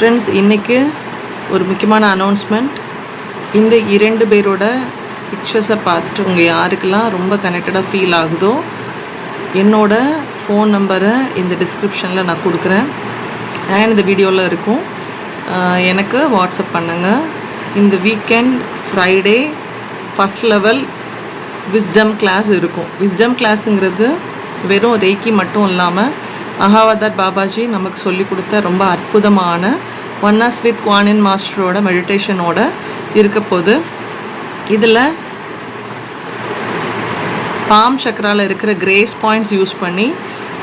Friends, இன்றைக்கி ஒரு முக்கியமான அனௌன்ஸ்மெண்ட். இந்த 2 பேரோட பிக்சர்ஸை பார்த்துட்டு உங்கள் யாருக்கெல்லாம் ரொம்ப கனெக்டடாக ஃபீல் ஆகுதோ என்னோடய ஃபோன் நம்பரை இந்த டிஸ்கிரிப்ஷனில் நான் கொடுக்குறேன் அண்ட் இந்த வீடியோவில் இருக்கும். எனக்கு வாட்ஸ்அப் பண்ணுங்கள். இந்த weekend Friday first level wisdom class இருக்கும். விஸ்டம் கிளாஸுங்கிறது வெறும் ரேக்கி மட்டும் இல்லாமல் மகாவதார் பாபாஜி நமக்கு சொல்லி கொடுத்த ரொம்ப அற்புதமான ஒன்னஸ் வித் குவானின் மாஸ்டரோட மெடிடேஷனோட இருக்க போது. இதில் பாம் சக்கராவில் இருக்கிற கிரேஸ் பாயிண்ட்ஸ் யூஸ் பண்ணி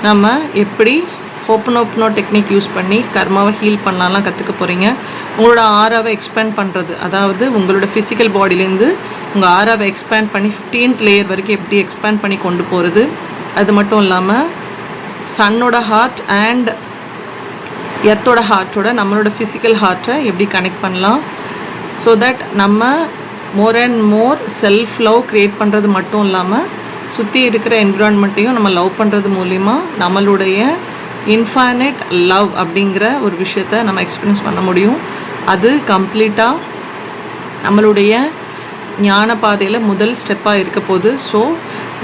நம்ம எப்படி ஹோப்பனோப்னோ டெக்னிக் யூஸ் பண்ணி கர்மாவை ஹீல் பண்ணலாம்லாம் கற்றுக்க போகிறீங்க. உங்களோட ஆறாவை எக்ஸ்பேண்ட் பண்ணுறது, அதாவது உங்களோட ஃபிசிக்கல் பாடியிலேருந்து உங்கள் ஆறாவை எக்ஸ்பேண்ட் பண்ணி 15th லேயர் வரைக்கும் எப்படி எக்ஸ்பேண்ட் பண்ணி கொண்டு போகிறது. அது மட்டும் இல்லாமல் சன்னோட ஹார்ட் அண்ட் எர்த்தோட ஹார்ட்டோட நம்மளோட ஃபிசிக்கல் ஹார்ட்டை எப்படி கனெக்ட் பண்ணலாம். ஸோ தட் நம்ம more and more self love create பண்ணுறது மட்டும் இல்லாமல் சுற்றி இருக்கிற என்விரான்மெண்ட்டையும் நம்ம லவ் பண்ணுறது மூலிமா நம்மளுடைய இன்ஃபைனைட் லவ் அப்படிங்கிற ஒரு விஷயத்தை நம்ம எக்ஸ்பீரியன்ஸ் பண்ண முடியும். அது கம்ப்ளீட்டாக நம்மளுடைய ஞான பாதையில் முதல் ஸ்டெப்பாக இருக்க போது. ஸோ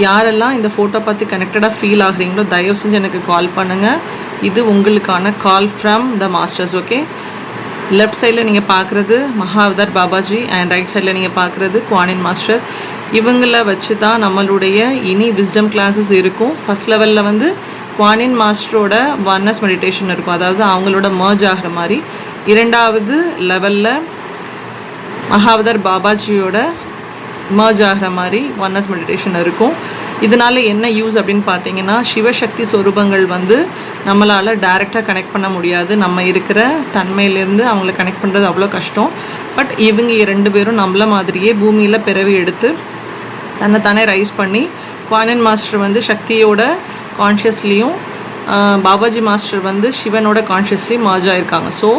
யாரெல்லாம் இந்த ஃபோட்டோ பார்த்து கனெக்டடாக ஃபீல் ஆகுறீங்களோ தயவு செஞ்சு எனக்கு கால் பண்ணுங்கள். இது உங்களுக்கான call from the masters. Okay, left சைடில் நீங்கள் பார்க்குறது மகாவதார் பாபாஜி அண்ட் ரைட் சைடில் நீங்கள் பார்க்குறது குவானின் மாஸ்டர். இவங்கள வச்சு தான் நம்மளுடைய இனி விஸ்டம் கிளாஸஸ் இருக்கும். ஃபஸ்ட் லெவலில் வந்து குவானின் மாஸ்டரோட ஒன்னஸ் மெடிடேஷன் இருக்கும், அதாவது அவங்களோட மர்ஜ் ஆகிற மாதிரி. 2வது லெவலில் மகாவதார் பாபாஜியோட மர்ஜ் ஆகிற மாதிரி ஒன்னஸ் மெடிடேஷன் இருக்கும். இதனால் என்ன யூஸ் அப்படின்னு பார்த்தீங்கன்னா, சிவசக்தி சொரூபங்கள் வந்து நம்மளால் டைரெக்டாக கனெக்ட் பண்ண முடியாது. நம்ம இருக்கிற தன்மையிலேருந்து அவங்கள கனெக்ட் பண்ணுறது அவ்வளோ கஷ்டம். பட் இவங்க 2 பேரும் நம்மள மாதிரியே பூமியில் பிறவி எடுத்து தன்னைத்தானே ரைஸ் பண்ணி, குவானின் மாஸ்டர் வந்து சக்தியோட கான்ஷியஸ்லேயும் பாபாஜி மாஸ்டர் வந்து சிவனோட கான்ஷியஸ்லேயும் மர்ஜ் ஆகிருக்காங்க. ஸோ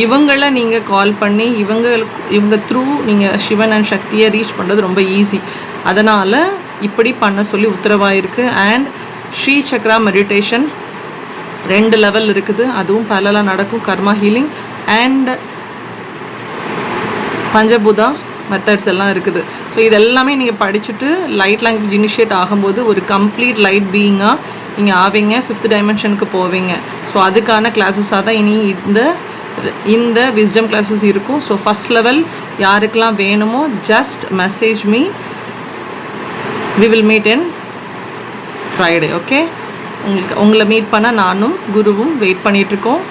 இவங்களை நீங்கள் கால் பண்ணி இவங்க த்ரூ நீங்கள் சிவன் அண்ட் சக்தியை ரீச் பண்ணுறது ரொம்ப ஈஸி. அதனால் இப்படி பண்ண சொல்லி உத்தரவாயிருக்கு. And Sri Chakra meditation 2 level இருக்குது, அதுவும் பலலாம் நடக்கும். Karma healing and panchabhuta methods எல்லாம் இருக்குது. ஸோ இதெல்லாமே நீங்கள் படிச்சுட்டு லைட் லாங்குவேஜ் இனிஷியேட் ஆகும்போது ஒரு கம்ப்ளீட் லைட் பீயிங்காக நீங்கள் ஆவீங்க, 5th டைமென்ஷனுக்கு போவீங்க. ஸோ அதுக்கான கிளாஸஸாக தான் இனி இந்த விஸ்டம் கிளாஸஸ் இருக்கும். ஸோ ஃபஸ்ட் லெவல் யாருக்கெல்லாம் வேணுமோ just message me, we will meet in Friday. Okay, உங்களை மீட் பண்ண நானும் குருவும் வெயிட் பண்ணிகிட்ருக்கோம்.